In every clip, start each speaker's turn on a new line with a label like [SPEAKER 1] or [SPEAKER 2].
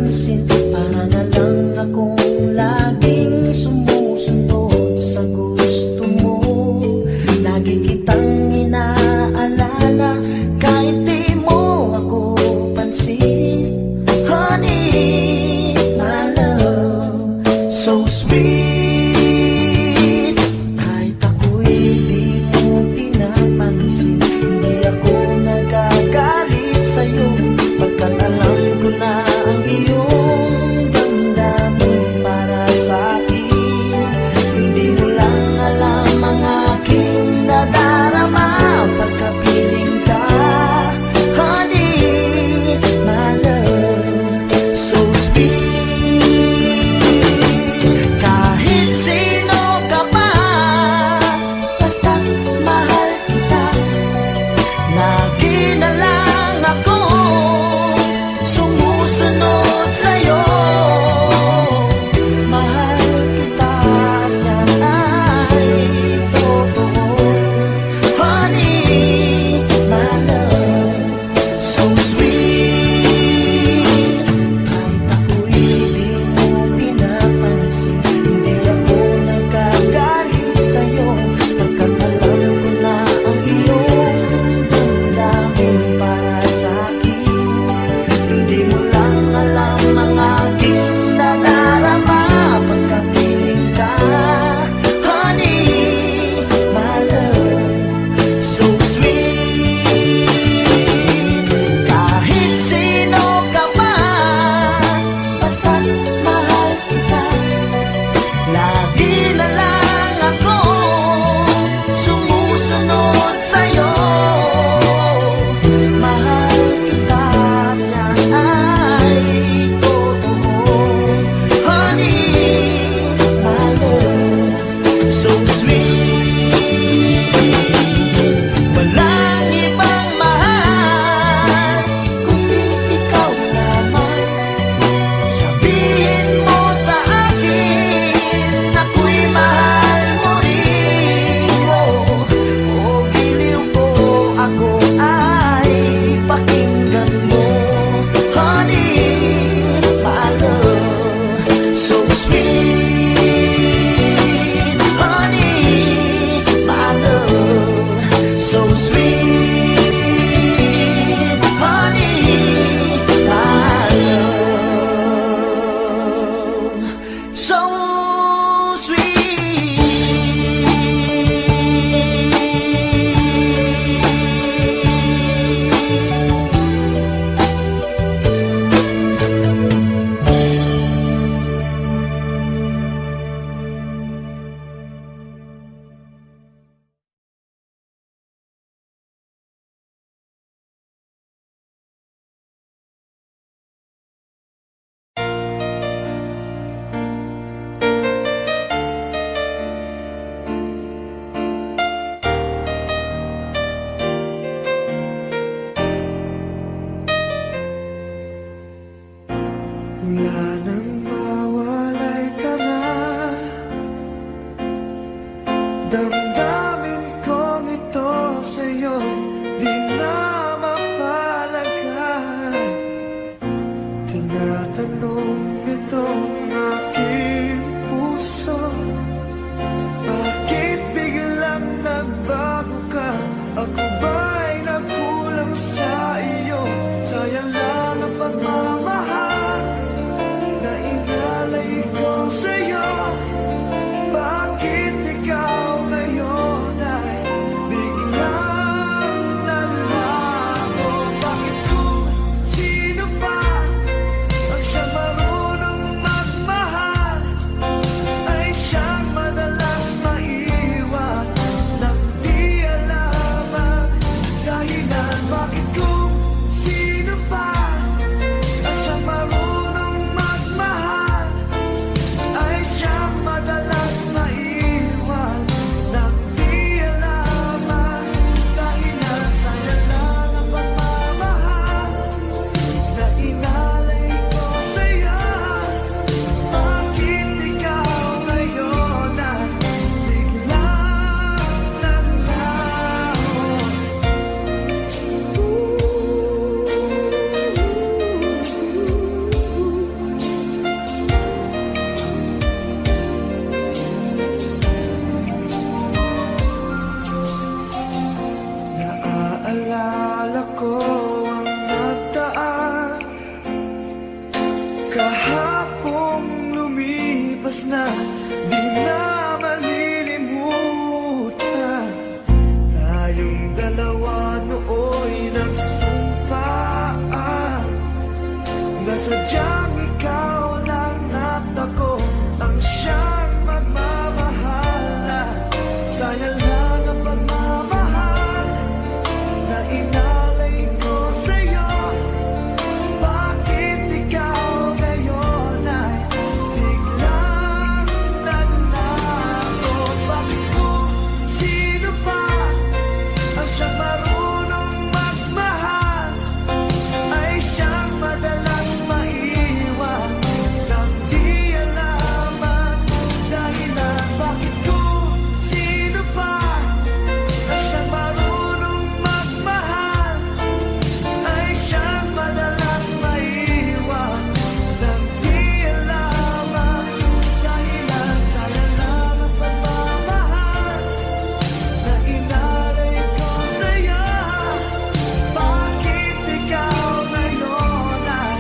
[SPEAKER 1] pansin. Para na lang akong laging sumusunod sa gusto mo. Lagi kitang inaalala kahit di mo ako pansin. Honey, my love, so sweet. Kahit ako'y di mo pinapansin, hindi ako nagagalit sa'yo, pagkat alam ko na ang iyong damdamin para sa'kin. Hindi mo lang alam ang aking nadarama pagkapiling ka. Honey, my love, so sweet. Kahit sino ka pa, basta't mahal kita. Lagi na lang ako sumusunod sa'yo. Mahal kita, yan ay totoo. Honey, my love, so sweet. Kahit ako'y di mo pinapansin, hindi ako nagagalit sa'yo, pagkat alam ko na ang iyong damdamin para sa'kin. Hindi mo lang alam ang aking nadarama pagkapiling ka. Honey, my love, so sweet. Kahit sino ka pa, basta't mahal kita. Lagi na lang ako sumusunod sa'yo. Mahal kita, yan ay totoo. Honey, my love, so sweet. Walang ibang mahal kundi ikaw lamang. Sabihin mo sa akin, ako'y mahal mo rin. Oh, giliw ko, ako ay pakinggan mo. Honey, my love, so sweet. Honey, my love, so sweet. Honey, my love, so sweet.
[SPEAKER 2] Wala nang mawalay ka na, damdamin kong ito sa'yo, di na mapalagay. Tinatanong nitong aking puso, bakit biglang nagbago ka? Ako ba'y nagkulang sa iyo? Sayang lang ang pagmamahal na inalay ko sa'yo. Bakit ikaw ngayon ay biglang nalago? Bakit kung sino pa ang siyang marunong magmahal, kahapong lumipas na, di na malilimutan. Tayong dalawa nooy nagsumpaan na sadyang ikaw lang at ako ang siyang magmamahal. Na sayang lang ang pagmamahal na inalay ko sa'yo. Bakit ikaw ngayon ay biglang naglaho? Bakit kung sino pa ang siyang marunong magmahal ay siyang madalas maiwan nang di alaman dahilan? Bakit kung sino pa ang siyang marunong magmahal ay siyang madalas maiwan nang di alaman dahilan? Sayang lang ang pagmamahal na inalay ko sa'yo. Bakit ikaw ngayon ay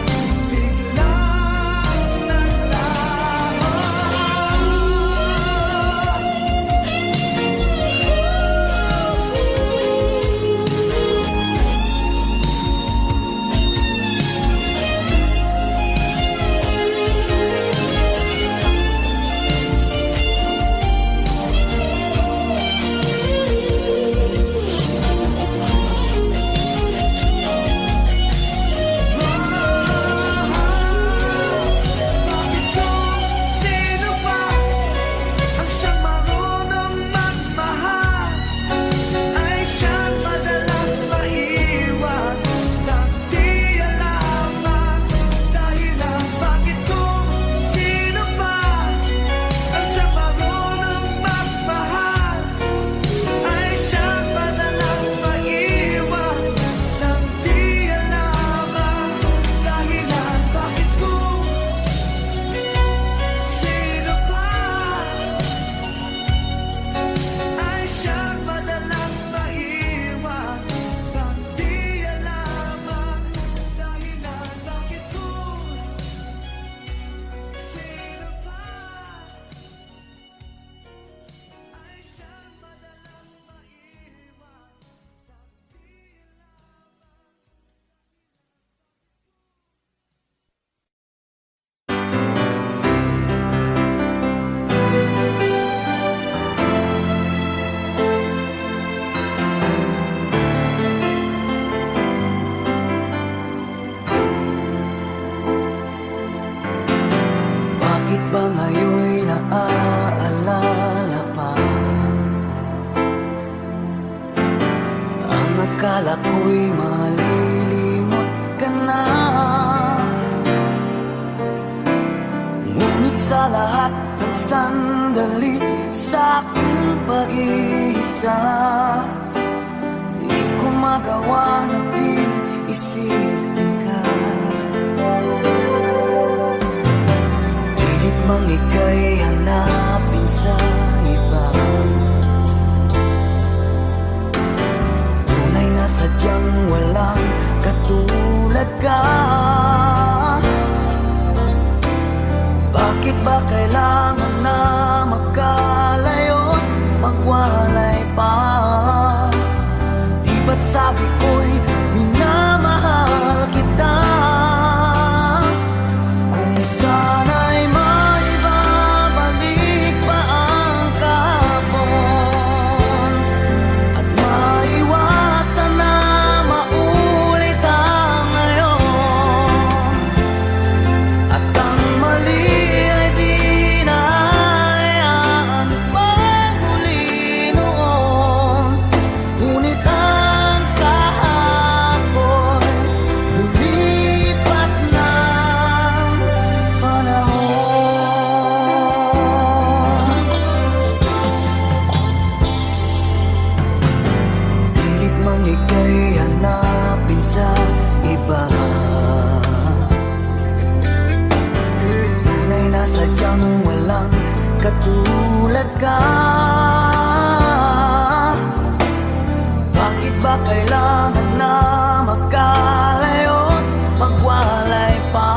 [SPEAKER 2] biglang naglaho? Bakit kung sino pa ang siyang marunong magmahal ay siyang madalas maiwan nang di alaman dahilan? Bakit kung sino pa ang siyang marunong magmahal ay siyang madalas maiwan nang di alaman dahilan? Bakit kung sino pa ay siyang madalas maiwan nang di alaman dahilan? Bakit kung sino pa ay siyang madalas maiwan? Bakit ba ngayon'y naaalala pa ang akala ko'y malilimot ka na? Ngunit sa lahat ng sandali sa aking pag-iisa, di ko magawa na di isipin ka. Pilit mang ika'y hanapin sa iba, tunay na sadyang walang katulad ka. Bakit ba kailangan na magkalayo't magwalay pa? Di ba't sabi ko'y minamahal kita? Kung sana'y maibabalik pa ang kahapon at maiwasan na maulit ang ngayon, at ang mali ay di na hayaan magmuli noon. Ngunit ang kahapon lumipas ng panahon. Pilit mang ika'y hanapin sa iba, tunay na sadyang walang katulad ka. Bakit ba kailangan na magkalayo't magwalay pa?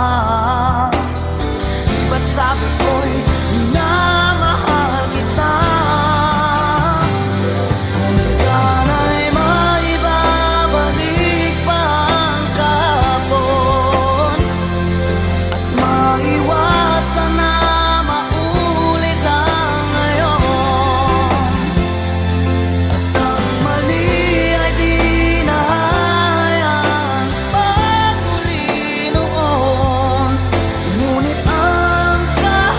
[SPEAKER 1] sabi ko'y minamahal kita. Kung sana'y maibabalik pa ang kahapon at maiwasan na maulit ang ngayon, at ang mali ay di na hayaan pagmuli noon. Ngunit ang kahapon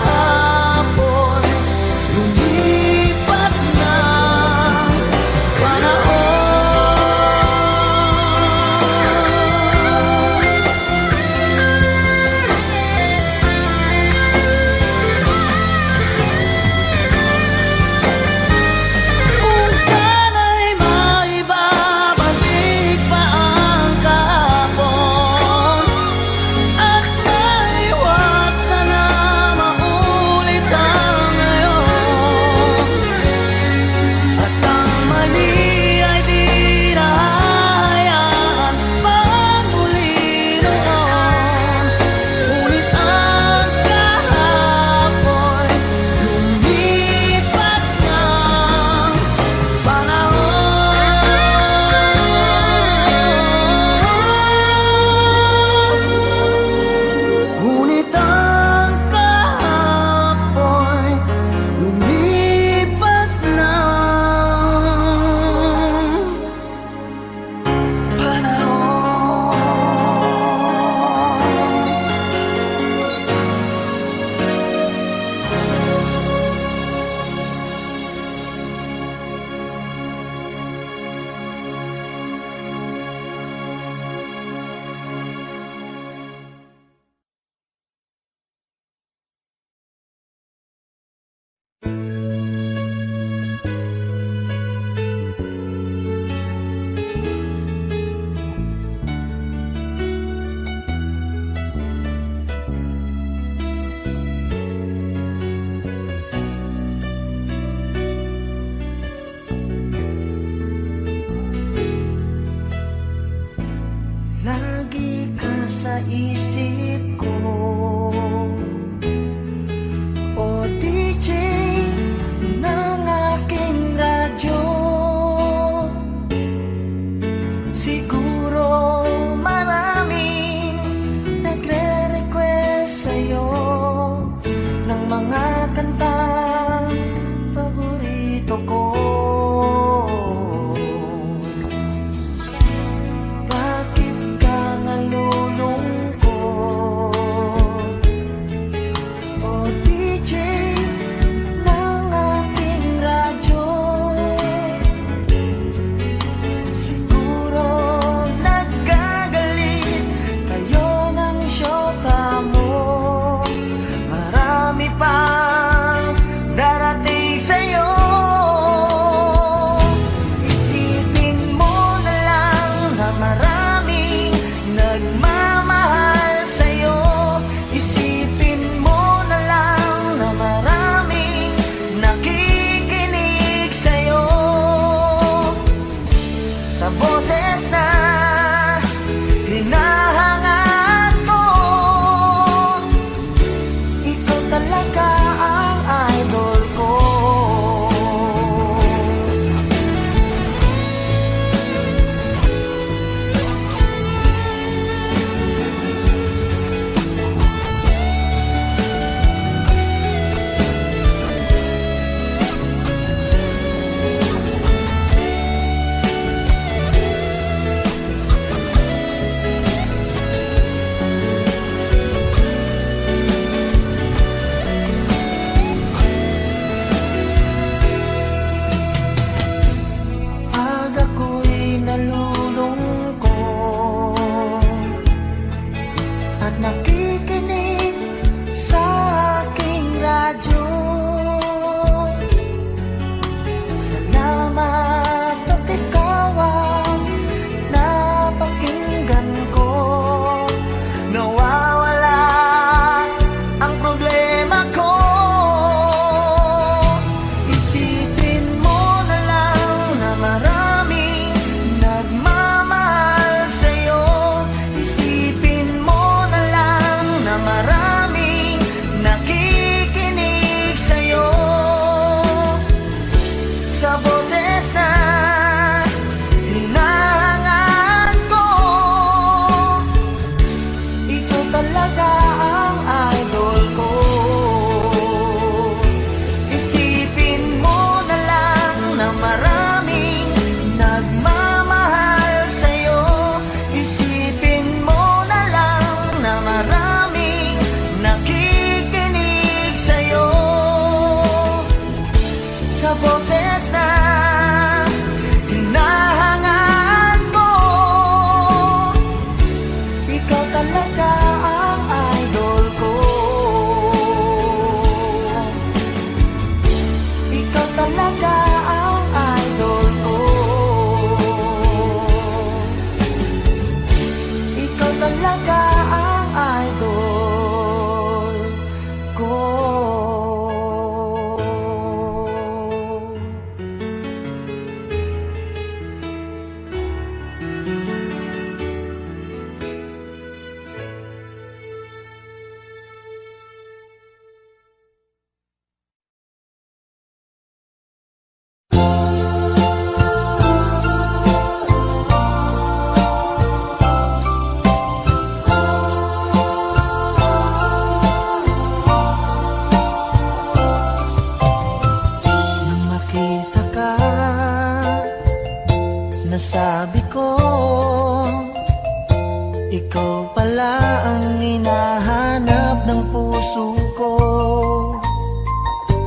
[SPEAKER 1] ng puso ko.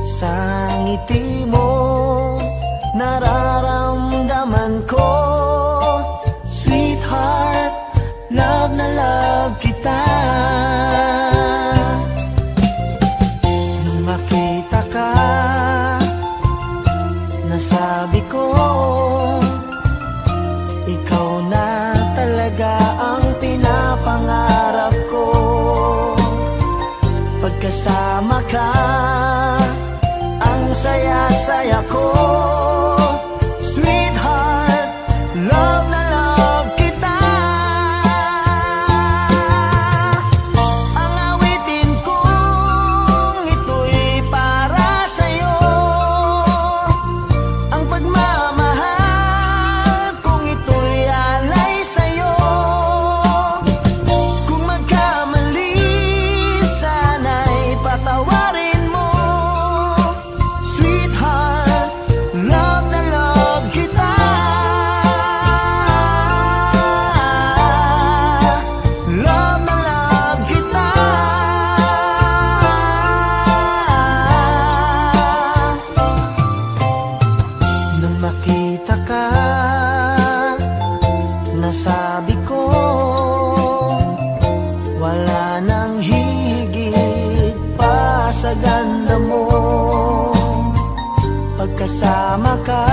[SPEAKER 1] Sa ngiti mo, nararamdaman ko, sweetheart, love na love kita. Nung makita ka, nasabi ko, ikaw na talaga ang pinapangarap ko. Pagkasama ka, ang saya-saya ko. Sweetheart, love na love kita. Ang awitin kong ito'y para sa'yo. Ang pagmamahal kong ito'y alay sa'yo. Kung magkamali, sana'y patawarin mo. Sweetheart, love na love kita. Love na love kita. Nung makita ka, nasabi ko, wala nang higit pa sa ganda mo. Pagkasama ka,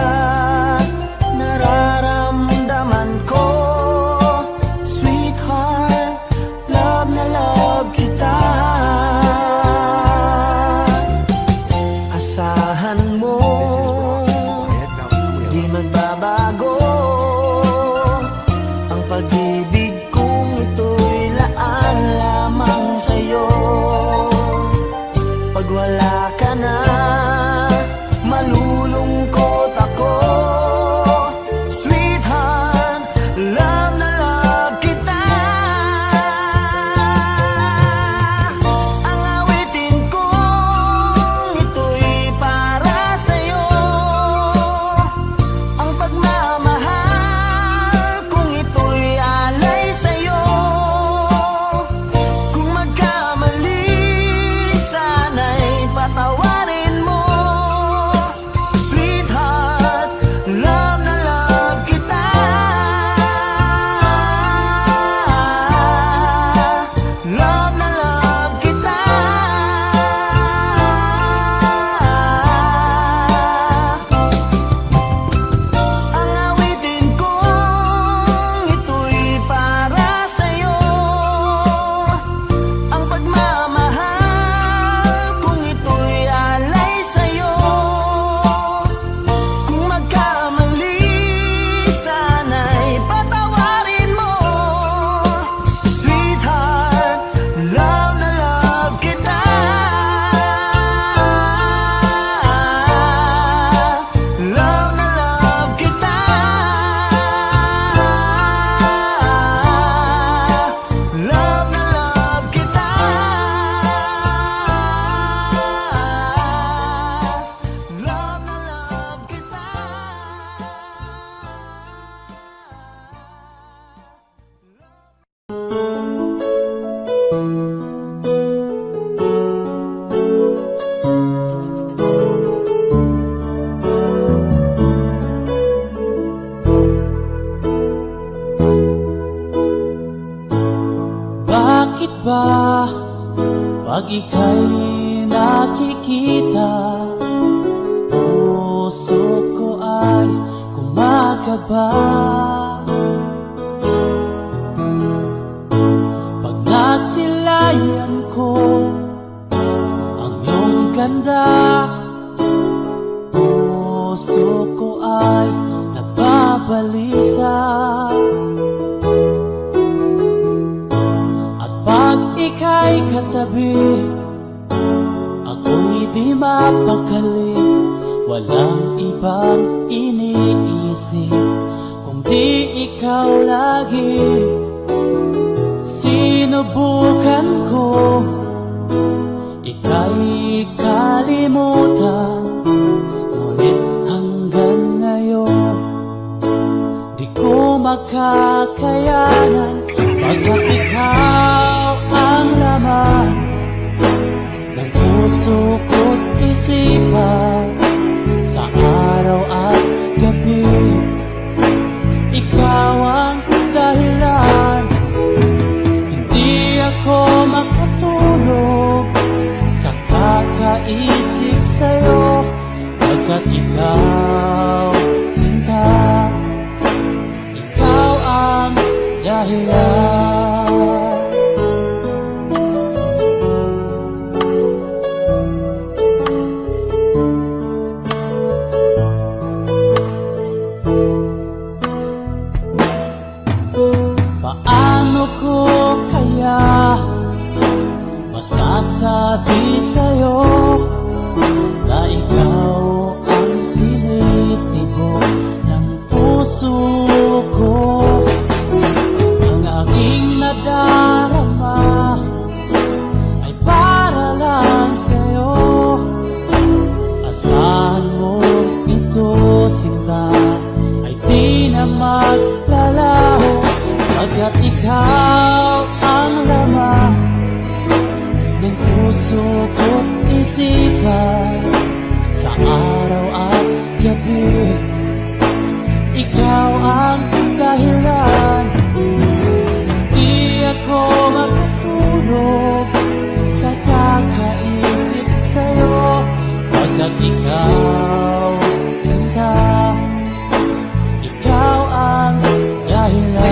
[SPEAKER 1] nararamdaman ko, sweetheart, love na love kita. Asahan mo, di magbabago ang pag-ibig kong ito'y laan lamang sa'yo. Pag wala ka na, malulungkot ako. Sweetheart, love na love kita. Ang awitin kong ito'y para sa'yo. Ang pagmamahal kong ito'y alay sa'yo. Kung magkamali, sana'y patawarin mo. Sweetheart, love na love kita. Love na love kita. Ang awitin kong ito'y para sa'yo. Ang pagmamahal kong ito'y alay sa'yo. Kung magkamali, sana'y patawarin mo. Sweetheart, love na love kita. Love na love kita. Love na love kita. Love na love kita.
[SPEAKER 3] Bakit ba pag ika'y nakikita, puso ko ay kumakaba? Pag nasilayan ko ang iyong ganda, puso ko ay nagbabalisa. Pag ika'y katabi, ako'y di mapakali. Walang ibang iniisip kundi ikaw lagi. Sinubukan ko, ika'y kalimutan, ngunit hanggang ngayon di ko makakayanan. Pagkat ikaw ang laman Pagkat ikaw, sinta, ikaw ang dahilan. Paano ko kaya masasabi sa'yo na ikaw ang tinitibok ng puso ko? Ang aking nadarama ay para lang sa'yo. Asahan mo ito, sinta, ay di na maglalaho. Pagkat ikaw ang laman ng puso ko't isipan, sa araw at gabi, ikaw ang dahilan. Di ako makatulog sa kakaisip sa'yo. Pagkat ikaw, sinta, ikaw ang dahilan.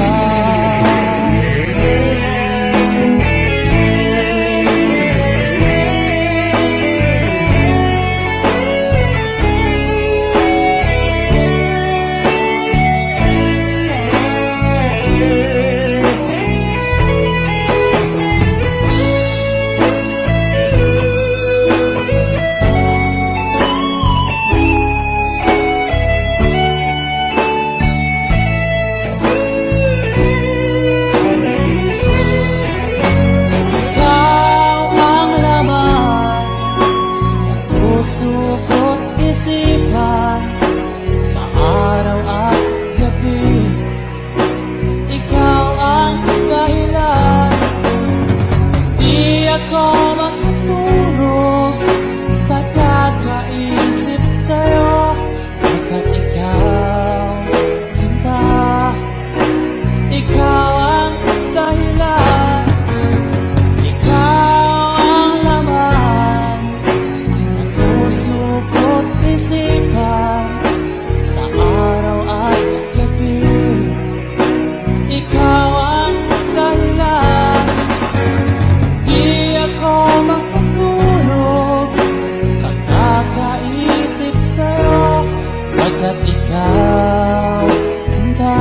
[SPEAKER 3] Pagkat ikaw, sinta,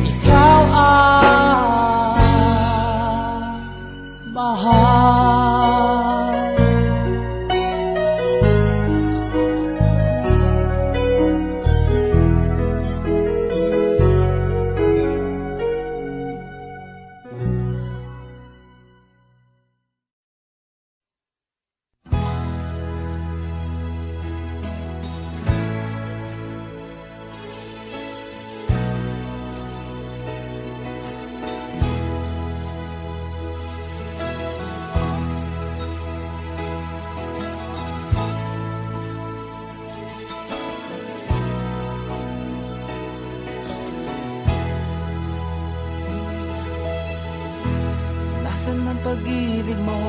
[SPEAKER 3] ikaw ang mahal.
[SPEAKER 1] Nasaan man pag-ibig mo,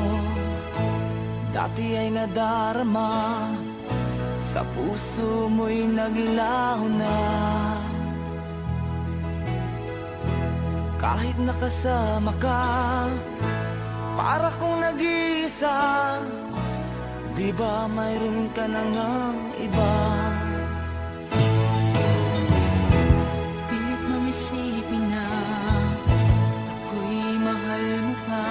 [SPEAKER 1] dati ay nadarama, sa puso mo'y naglaho na. Kahit nakasama ka, para kong nag-iisa, di ba mayroon ka na ngang iba?
[SPEAKER 4] Pilit mong isipin na ako'y mahal mo pa,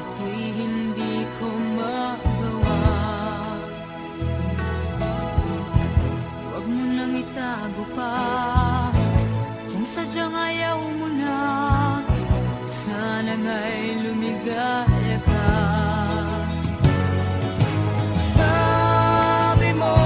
[SPEAKER 4] ito'y hindi ko magawa. Huwag mo nang itago pa, kung sadyang ayaw mo na, sana nga'y lumigaya ka.
[SPEAKER 1] Sabi mo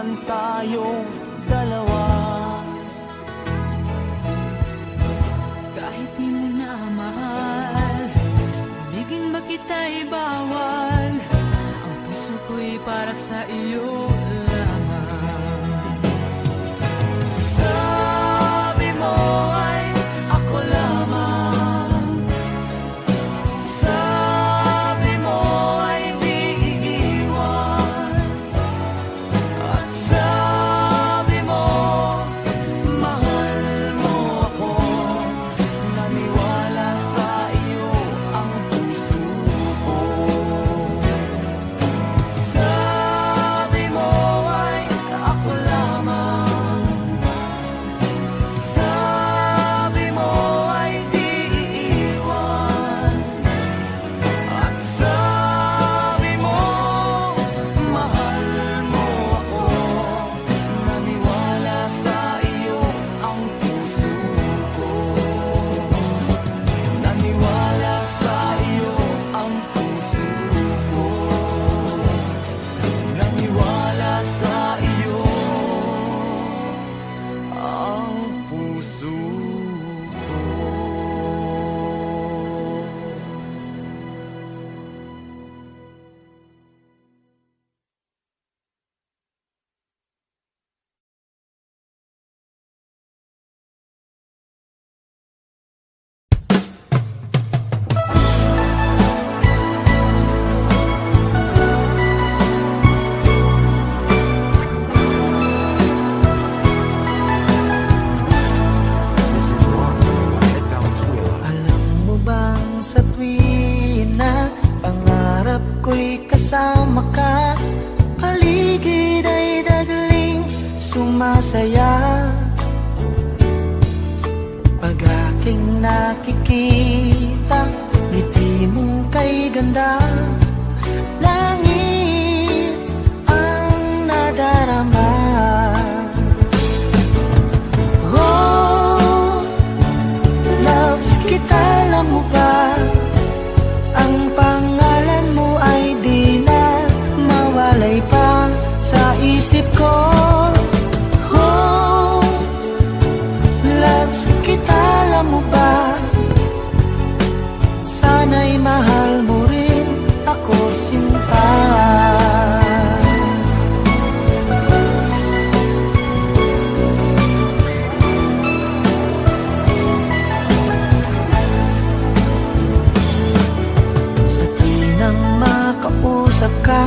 [SPEAKER 1] naman tayong dalawa.
[SPEAKER 4] Kahit di mo na mahal, ibigin ba kita'y bawal? Ang puso ko'y para sa iyo lamang.
[SPEAKER 1] Sabi mo ay ako lamang. Sabi mo ay di iiwan. At sabi mo, mahal mo ako. Naniwala sa iyo ang puso ko. Sabi mo ay ako lamang. Sabi mo ay di iiwan. At sabi mo, mahal mo ako. Naniwala sa iyo ang puso ko. Naniwala sa iyo ang puso ko. Naniwala sa iyo ang puso ko.
[SPEAKER 2] Alam mo bang sa tuwing na pangarap ko'y kasama ka, paligid ay dagling sumasaya. Pag aking nakikita, ngiti mong kay ganda, langit ang nadarama. Oh, loves kita, alam mo ba? Ang pangalan mo ay di na mawalay pa sa isip ko. Oh, loves kita, alam mo ba? Sana'y mahal mo rin ako, sinta. Sa tinang makausap ka,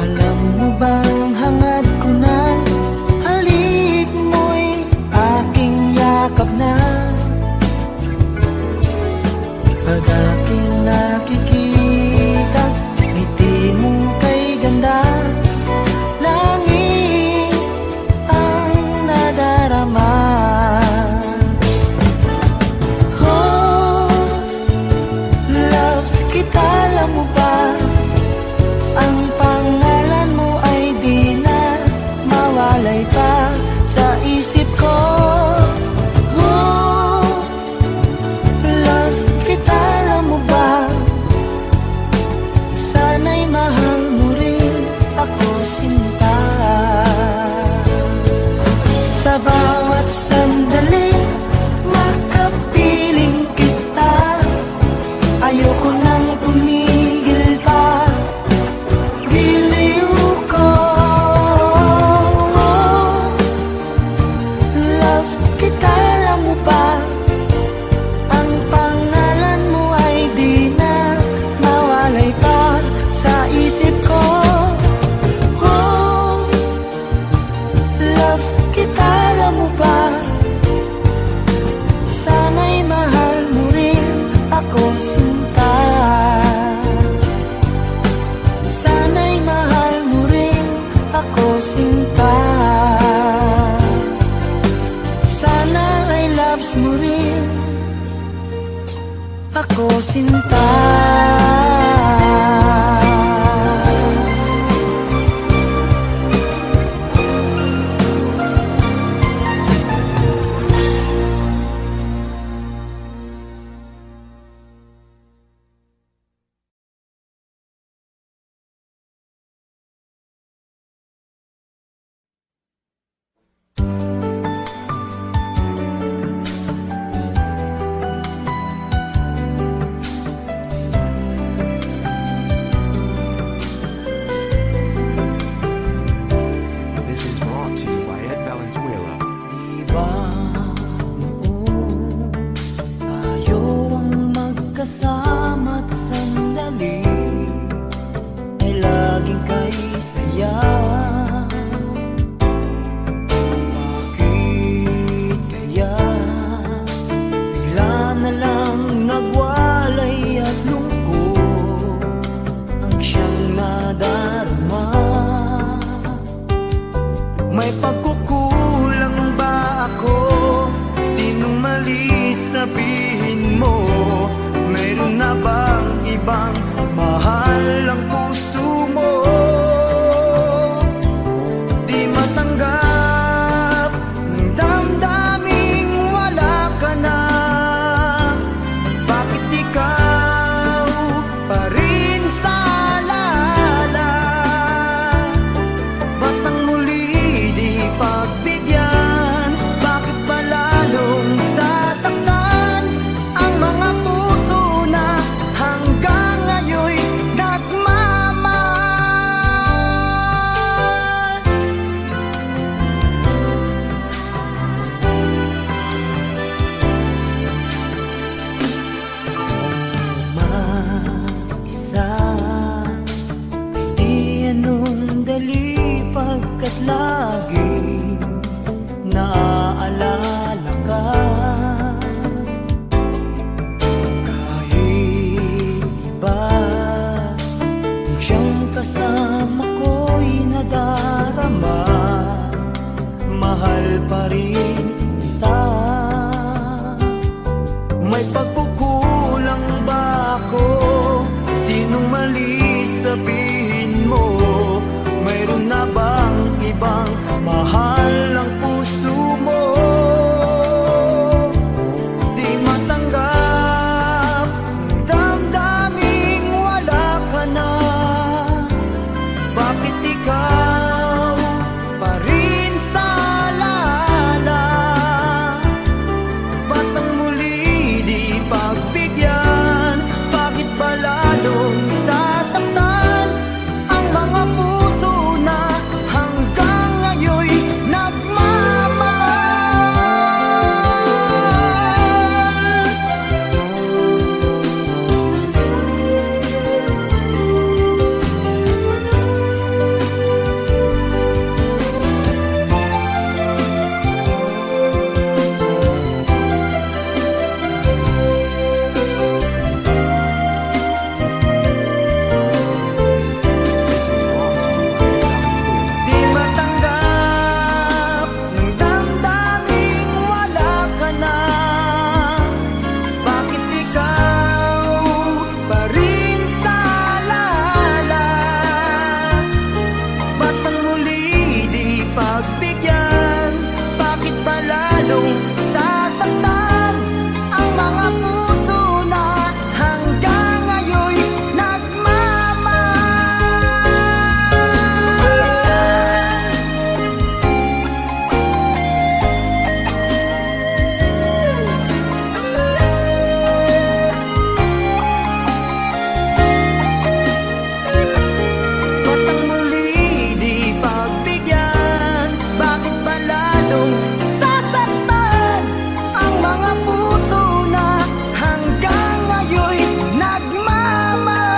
[SPEAKER 2] alam mo bang hangad ko na, halik mo'y aking yakap na. Pag aking nakikita, ngiti mong kay ganda, langit ang nadarama. Oh, loves kita, alam mo ba? Ang pangalan mo ay di na mawalay pa sa isip ko. Oh, loves kita, alam mo ba? Sana'y mahal mo rin ako, sinta. Sa bawat sandali, makapiling kita. Ayoko nang tumigil pa, giliw ko. Loves kita, alam mo ba? Ang pangalan mo ay di na mawalay pa sa isip ko. Oh, loves kita, alam mo ba? Sana'y mahal mo rin ako, sinta. Sana'y mahal mo rin ako, sinta. Sana ay loves mo rin ako, sinta.
[SPEAKER 1] May pagkukulang ba ako? Sinong mali sabihin mo? Mayroon na bang ibang mahal ang puso mo? Di matanggap ng damdaming wala ka na. Bakit ikaw pa rin sa alala? Ba't ang muli di pagbigyan? Bakit ba lalong sasaktan ang mga puso na hanggang ngayon'y nagmamahal? Mag-isa di anong dali pagkat laging naaalala ka. Kahit iba kung siyang kasama ko'y nadarama, mahal pa rin kita. May pagkukulang ba ako? Sinong mali sabihin mo? Mayroon na bang ibang mahal ang puso mo? Di matanggap ng damdaming wala ka na. Bakit ikaw pa rin sa alala? Ba't ang muli di pagbigyan? Bakit ba lalong sasaktan ang mga puso na hanggang ngayon'y di matanggap ng damdaming wala ka na. Bakit ikaw pa rin sa alala? Ba't ang muli di pagbigyan? Bakit ba lalong sasaktan ang mga puso na hanggang ngayon'y nagmamahal? Ba't ang muli di pagbigyan? Bakit ba lalong sasaktan ang mga puso na hanggang ngayon'y nagmamahal?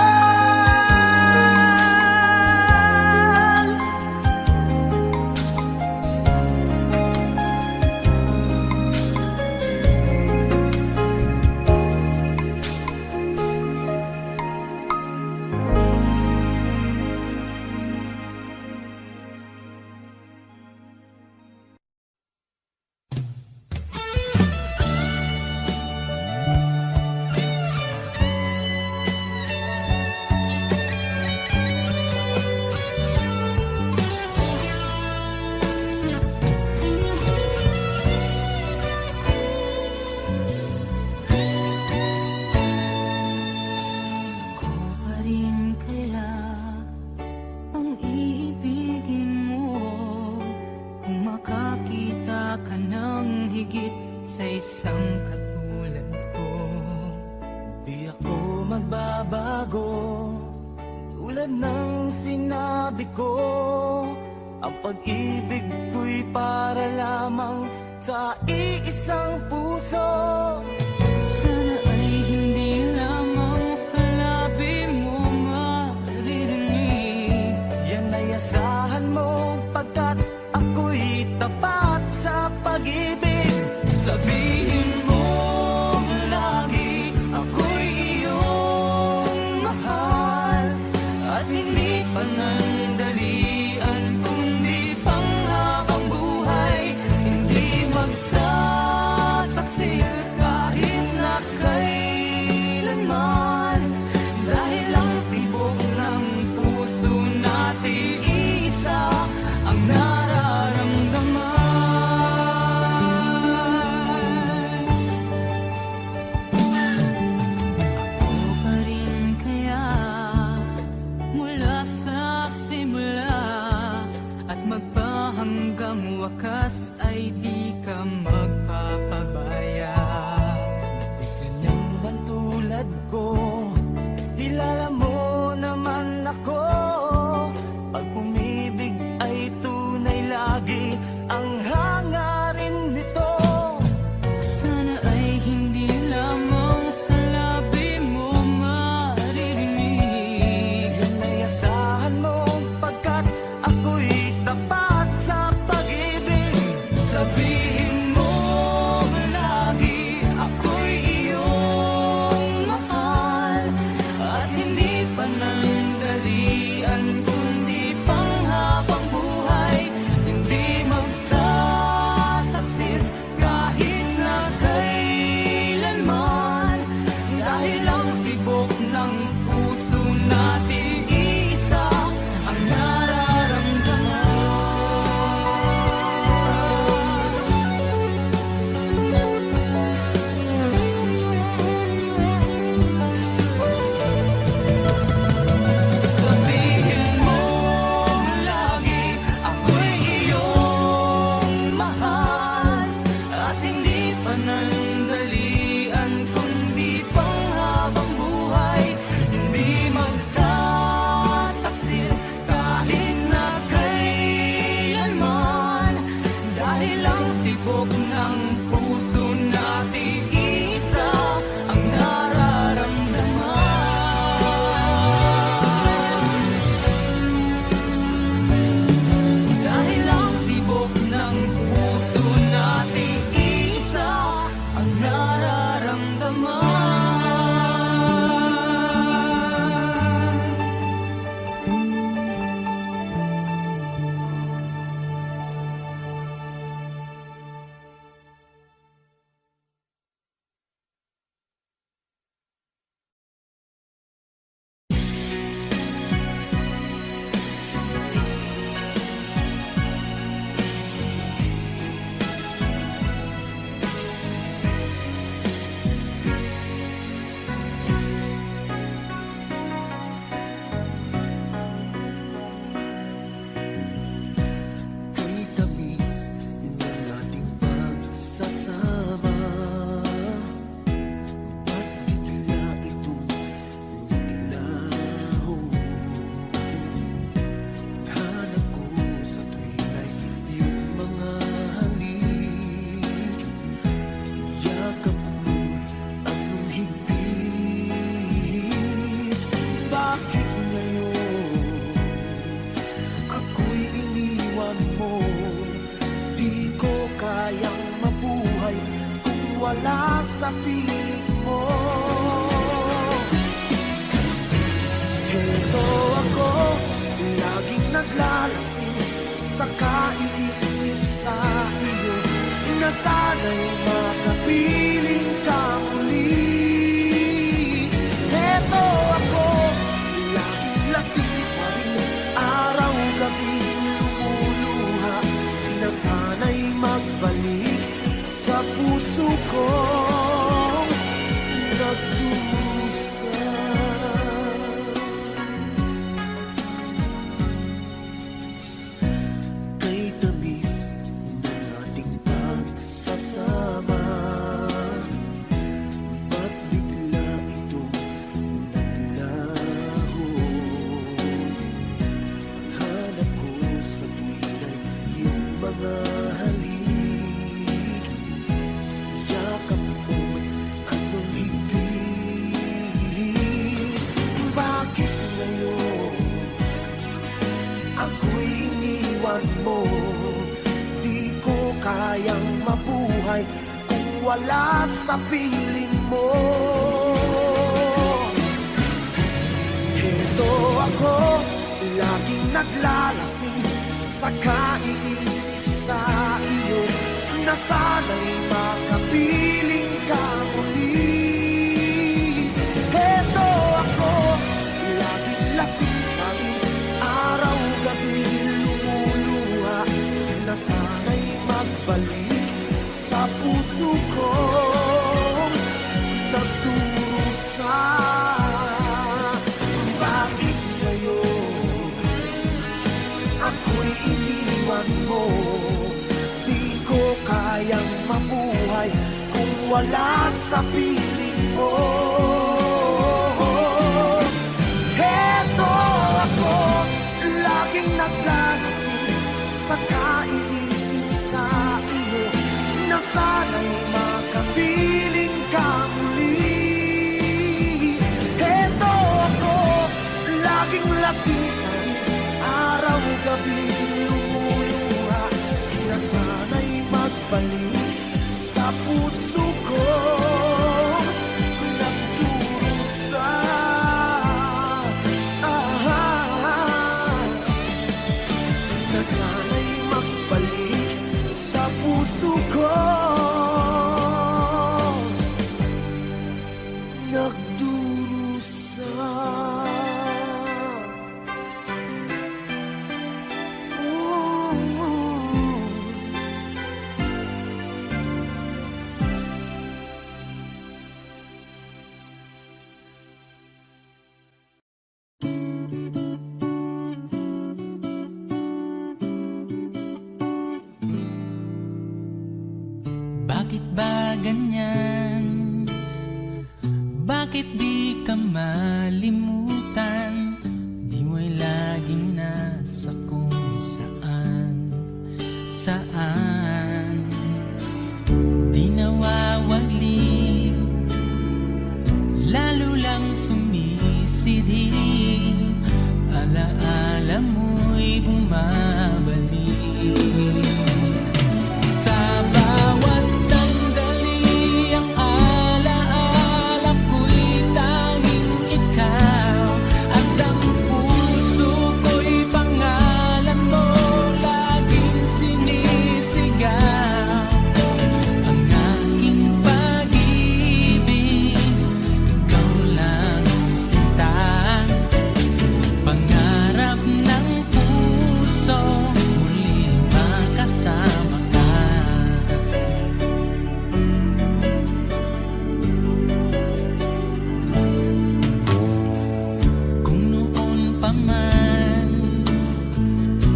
[SPEAKER 1] Ako pa rin kaya ang iibigin mo kung makakita ka ng higit sa isang katulad ko? Di ako magbabago, tulad ng sinabi ko. Ang pag-ibig ko'y para lamang sa iisang puso. Sana ay hindi lamang sa labi mo maririnig. Yan ay asahan mo pagkat ako'y tapat sa pag-ibig. Sabihin mo lagi ako'y iyong mahal, at hindi panandalian kundi panghaba.
[SPEAKER 4] magpahanggang wakas ay di ka magpapabaya.
[SPEAKER 1] Ganyan man tulad ko, kilala mo naman ako. Pag umibig ay tunay lagi ang hangarin nito.
[SPEAKER 4] Sana ay hindi lamang sa labi mo maririnig.
[SPEAKER 1] Yan ay asahan mo pagkat ako'y tapat sa pag-ibig. Sabihin mo lagi ako'y iyong mahal, at hindi panandalian kundi panghabang buhay. Hindi magtataksil kahit na kailanman, dahil ang tibok ng puso natin isa ang nararamdaman. Sabihin mo lagi ako'y iyong mahal, at hindi panandalian kundi panghabang buhay. Hindi magtataksil kahit na kailanman, dahil ang tibok ng puso natin isa ang nararamdaman. Dahil ang tibok ng puso natin isa ang nararamdaman.
[SPEAKER 2] Kay tamis ng ating pagsasama, ba't bigla itong naglaho? Hanap ko sa tuwing ay iyong mga halik, yakap mo anong higpit. Bakit ngayon ako'y iniwan mo? Di ko kayang mabuhay kung wala sa piling mo. Heto ako, laging naglalasing sa kaiisip sa iyo, na sana'y makapiling ka muli. Heto ako, laging lasing pa rin, araw-gabi lumuluha, na sana'y magbalik sa puso kong nagdusa. Kay tamis ng ating pagsasama, ba't bigla itong naglaho? Ang hanap ko sa tuwing ay iyong mga halik, yakap mo anong higpit. Bakit ngayon ako'y iniwan mo? Di ko kayang mabuhay kung wala sa piling mo. Heto ako, laging naglalasing sa kaiisip sa iyo, na sana'y makapiling ka muli. Heto ako, laging lasing pa rin, araw-gabi lumuluha, na sana'y magbalik sa puso kong nagdurusa. Bakit ngayon ako'y iniwan
[SPEAKER 1] kaisipan mo. Di ko kayang mabuhay kung wala sa piling mo. Heto ako, laging naglalasing sa kaiisip sa iyo, na sana'y makapiling ka muli. Heto ako, laging lasing, araw-gabi lumuluha, na sana'y magbalik sa puso ko. Nagdurusa, na sana'y magbalik sa puso ko. Nagdurusa.
[SPEAKER 4] Bakit ba ganyan? Bakit di ka malimutan? Di mo'y laging nasa kung saan di nawawagli, lalo lang sumisidhi, alaala mo'y bumabalik. Sa bawat sandali, ang alaala ko'y tanging ikaw, at ang puso ko'y pangalan mo laging sinisigaw. Ang aking pag-ibig, ikaw lang sinta, pangarap ng puso, muli makasama ka. Kung noon pa man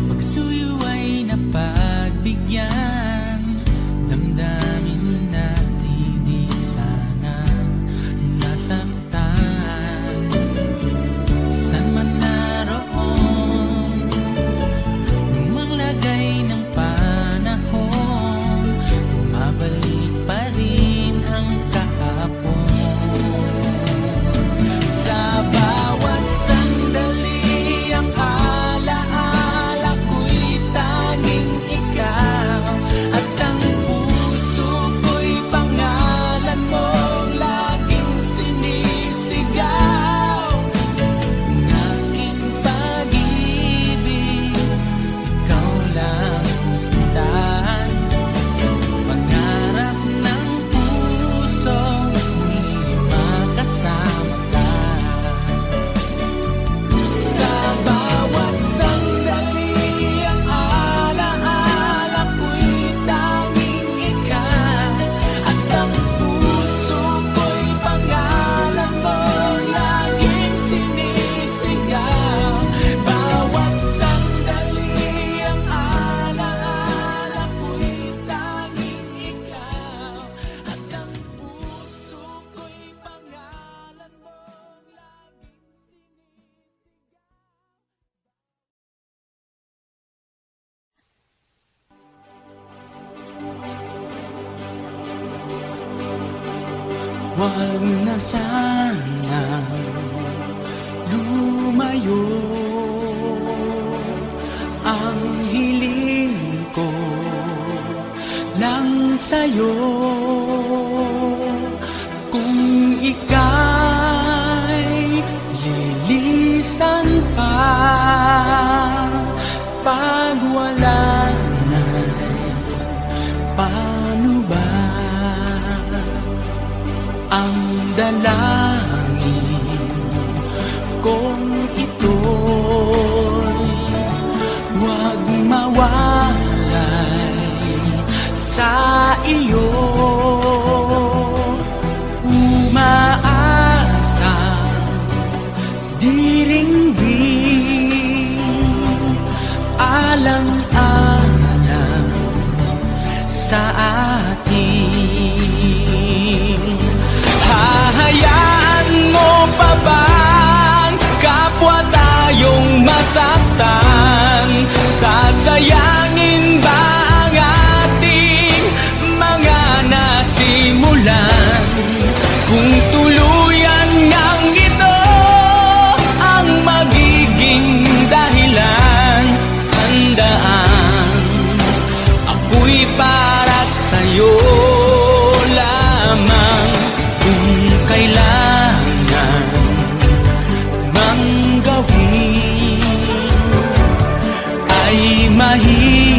[SPEAKER 4] pagsuyo ay napagbigyan, damdamin natin di sana nasaktan. San man naroon, lumang lagay ng panahon, mabalik pa rin ang kahapon. Sa bawat sandali, ang alaala ko'y tanging ikaw, at ang puso ko'y pangalan mo laging sinisigaw. Ang aking pag-ibig, ikaw lang sintahan, pangarap ng puso, muli makasama ka. Sa bawat sandali, ang alaala ko'y tanging ikaw, at ang puso ko'y pangalan mo laging sinisigaw. Bawat sandali, ang alaala ko'y tanging ikaw, at ang puso ko'y pangalan mo laging
[SPEAKER 3] Huwag na sana lumayo, ang hiling ko lang sa'yo. Kung ika'y lilisan pa, pag wala na, paano ba? Ang dalangin kong ito'y huwag mawalay sa iyo. Umaasang diringgin, alam nasaktan? Sasayangin ba ang ating mga nasimulan? Kung tuluyan ngang ito ang magiging dahilan, tandaan, ako'y para sa'yo lamang. Kung kailangan mang gawin ay mahirap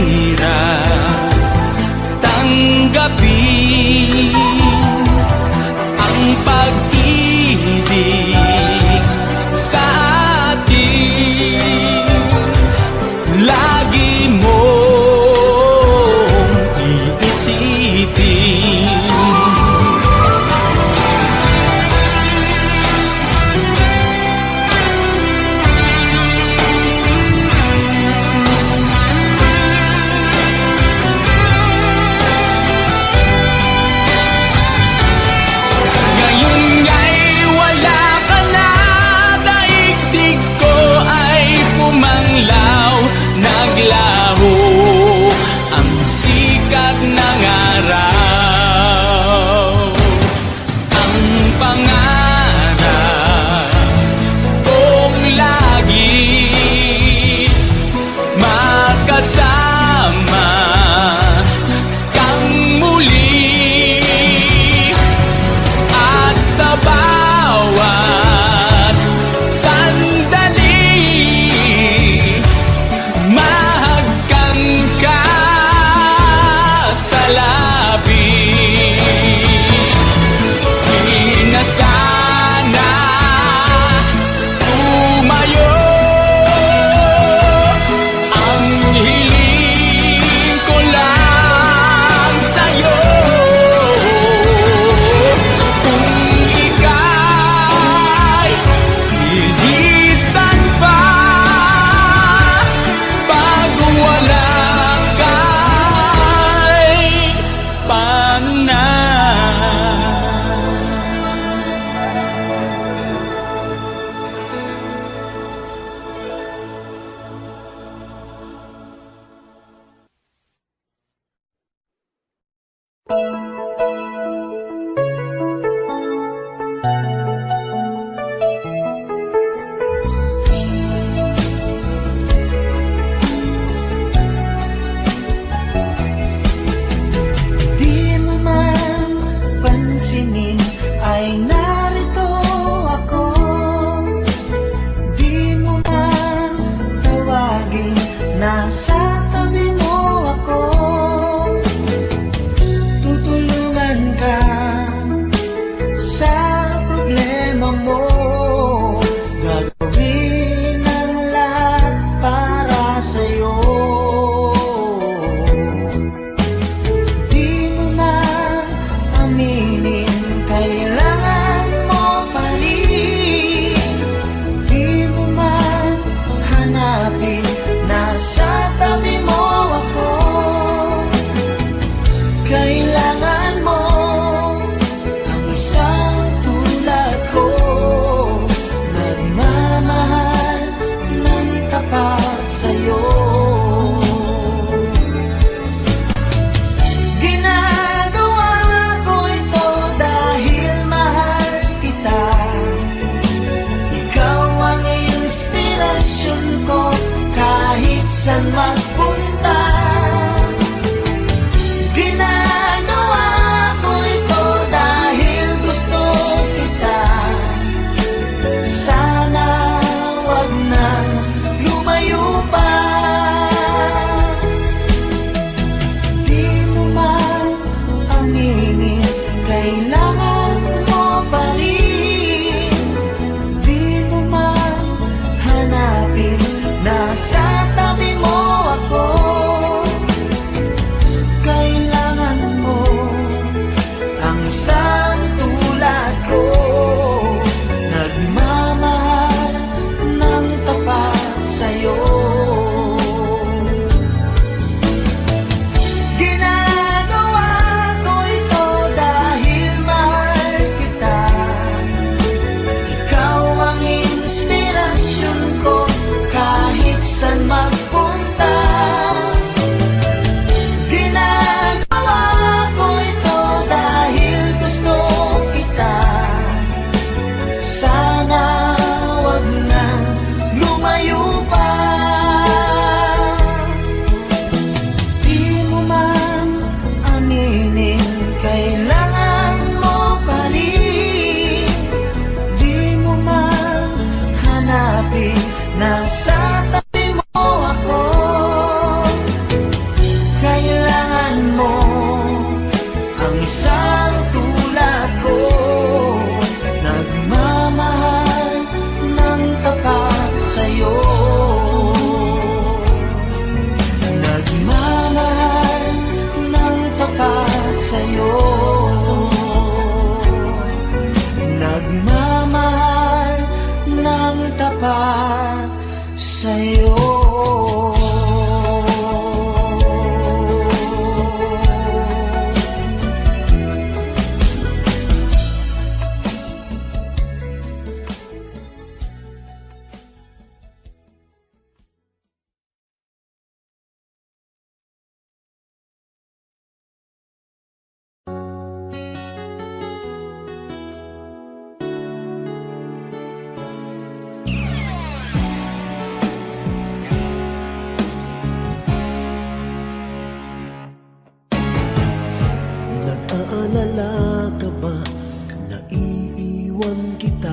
[SPEAKER 1] man kita,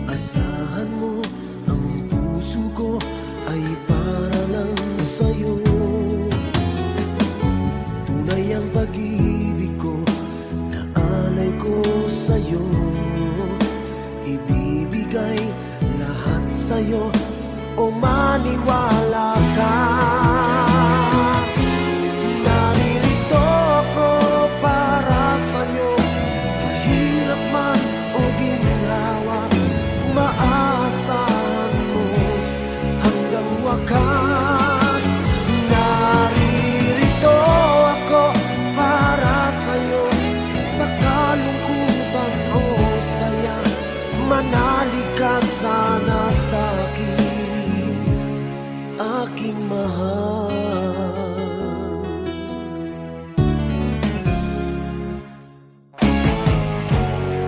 [SPEAKER 1] asahan mo ang puso ko ay para lang sa'yo. Tunay ang pag-ibig ko na alay ko sa'yo, ibibigay lahat sa'yo o maniwala ka. Naririto ako para sa'yo, sa hirap man o ginhawa, maaasahan mo hanggang wakas. Naririto ako para sa'yo, sa kalungkutan o saya, manalig ka sana sa'kin, aking mahal.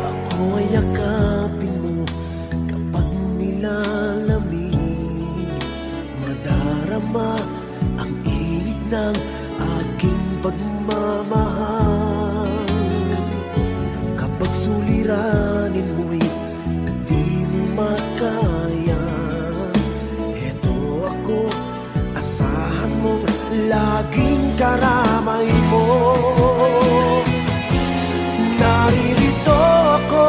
[SPEAKER 1] Ako ay yakapin mo kapag nilalamig, madarama ang init ng aking pagmamahal. Kapag suliranin mo'y di mo makaya, eto ako, asahan mong laging karamay mo. Naririto ako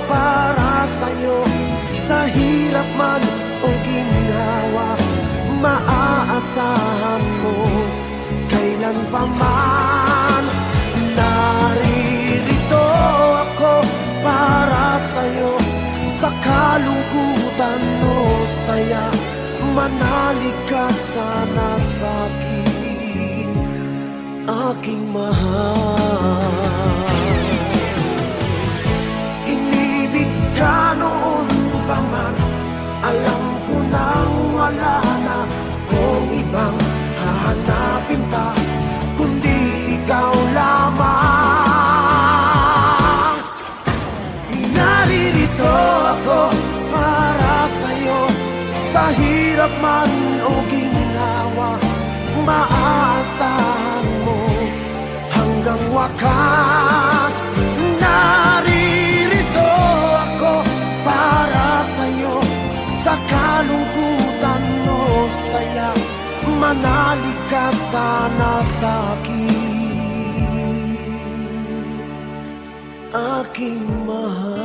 [SPEAKER 1] para sa'yo, sa hirap man o ginhawa, maaasahan mo kailan pa man. Naririto ako para sa'yo, sa kalungkutan o saya, manalig ka sana sa'kin, aking mahal. Inibig ka noon pa man, alam ko nang wala na kung ibang hahanapin pa, kundi ikaw lamang. Naririto ako para sa'yo, sa hirap man o ginhawa, maaasahan mo hanggang wakas. Naririto ako para sa'yo, sa kalungkutan o saya, manalig ka sana sa'kin, aking mahal.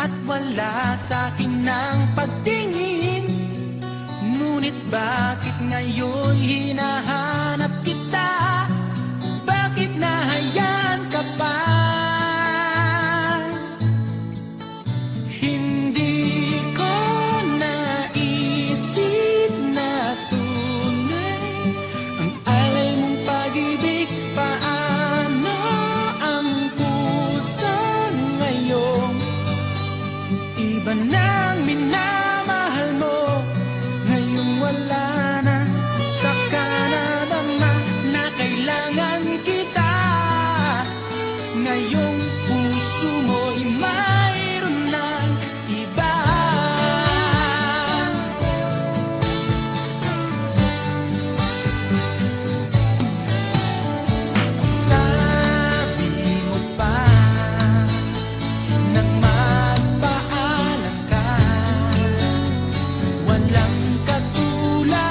[SPEAKER 3] at wala sa'kin ng pagtingin. Ngunit bakit ngayon hinahanap kita? Bakit nahayaan ka pa? Hindi ko naisip na tunay ang alay mong pag-ibig. Paano ang puso ngayon? Iba nang minamahal mo, ngayong wala na. Saka nadama na kailangan kita. Ngayong puso mo'y mayroon ng iba. Sabi mo pa nang magpaalam ka, walang katulad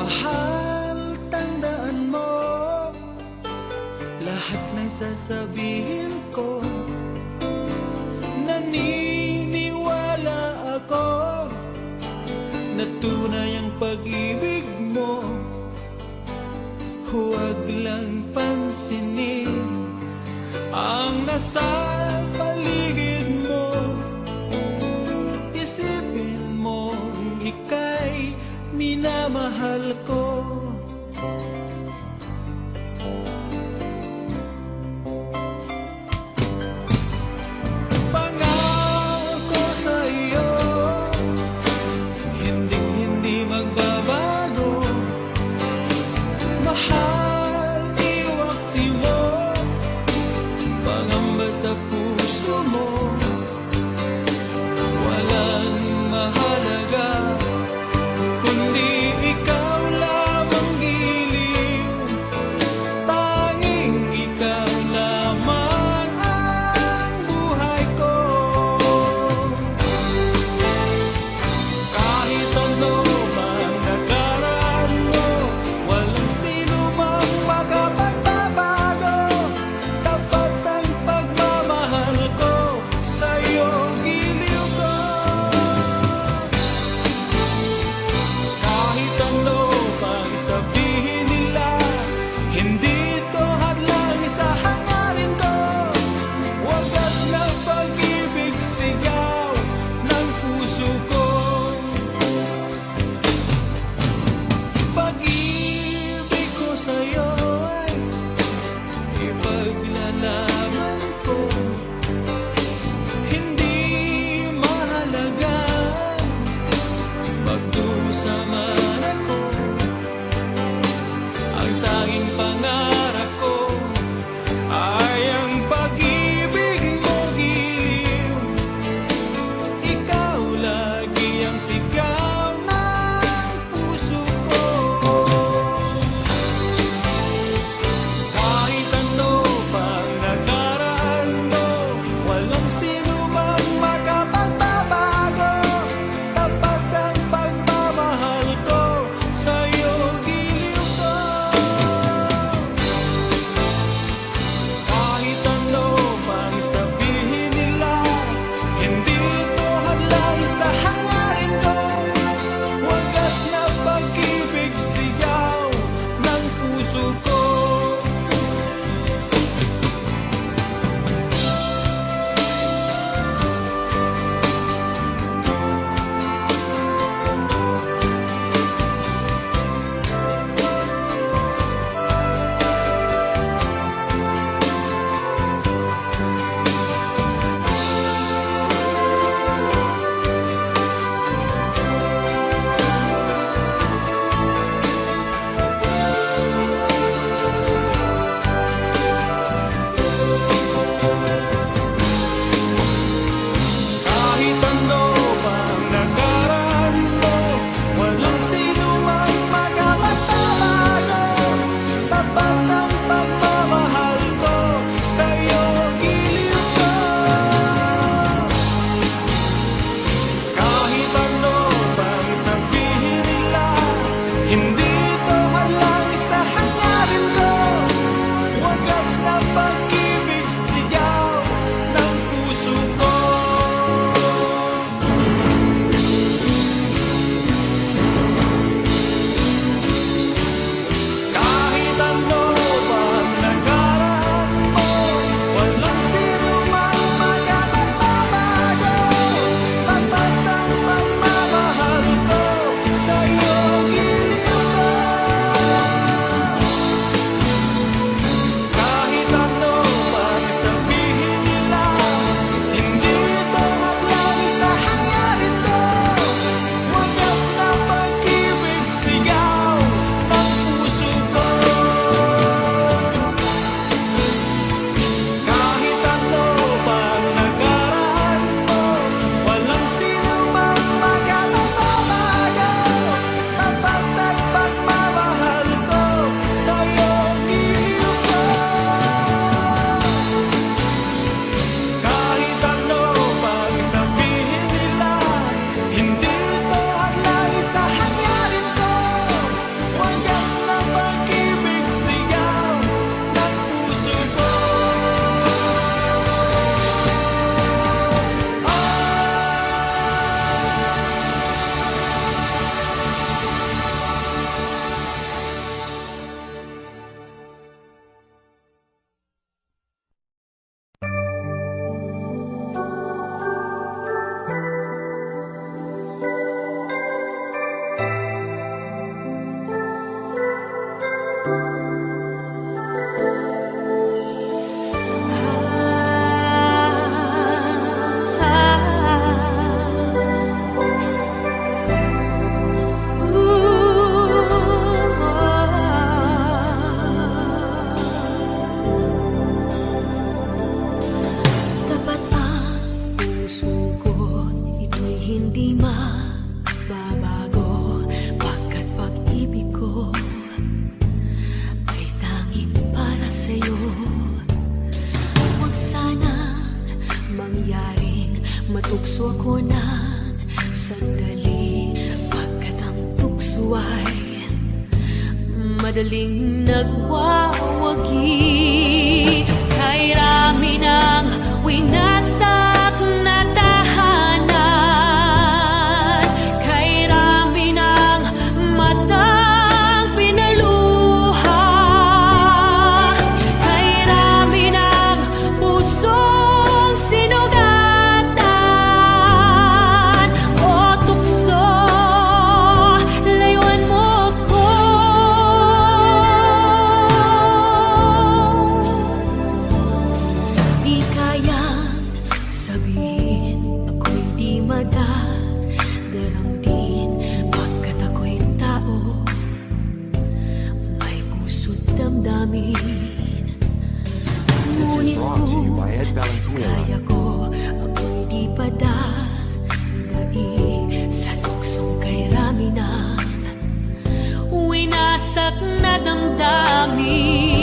[SPEAKER 3] Mahal, tandaan mo lahat ng sasabihin ko. Naniniwala ako na tunay ang pag-ibig mo. Huwag lang pansinin ang nasa paligid mo. Isipin mo ika'y minamahal ko. Pangako sa iyo, hindi magbabago. Mahal, iwaksi mo pangamba sa puso mo. Walang mahalaga kundi ikaw lamang giliw. Tanging ikaw lamang ang buhay ko. Kahit ano mang nakaraan mo, walang sino mang makapagbabago. Tapat ang pagmamahal ko, sa'yo giliw ko. Kahit ano pang sabihin nila, hindi ito hadlang sa hangarin ko. Wagas na pag-ibig sigaw ng puso ko. Pag-ibig ko sa'yo ay ipaglalaban ko. Hindi mahalaga magdusa man ako. Ang tanging pangarap ko ay ang pag-ibig mo giliw. Ikaw lagi ang sigaw ng puso ko. Kahit ano pang nakaraan mo, walang sino mang makapagbabago. Tapat ang pagmamahal ko, sa'yo giliw ko. Kahit ano pang sabihin nila, hindi ito hadlang sa hangarin ko. Wagas na pag-ibig sigaw ng puso ko. Kahit ano pang nakaraan mo, walang sino mang makapagbabago. Tapat ang pagmamahal ko, sa'yo giliw ko. Kahit ano pang sabihin nila, hindi ito hadlang sa hangarin ko. Wagas na pag-ibig sigaw ng puso ko. Kahit ano pang nakaraan mo, walang sino mang makapagbabago. Tapat ang pagmamahal ko, sa'yo giliw ko.
[SPEAKER 5] puso ako ng sandali, pagkat ang tukso ay madaling nagwawagi. Kay rami ng winasak na tahanan, kay rami ng matang pinaluha, kay rami ng pusong sinugatan. O tukso, layuan mo ko. Di kayang sabihin ako'y di madaramdin, pagkat ako'y tao, may puso't damdamin. Ngunit kung kaya ko, ako'y di padadai sa tuksong kay rami ng winasak na damdamin.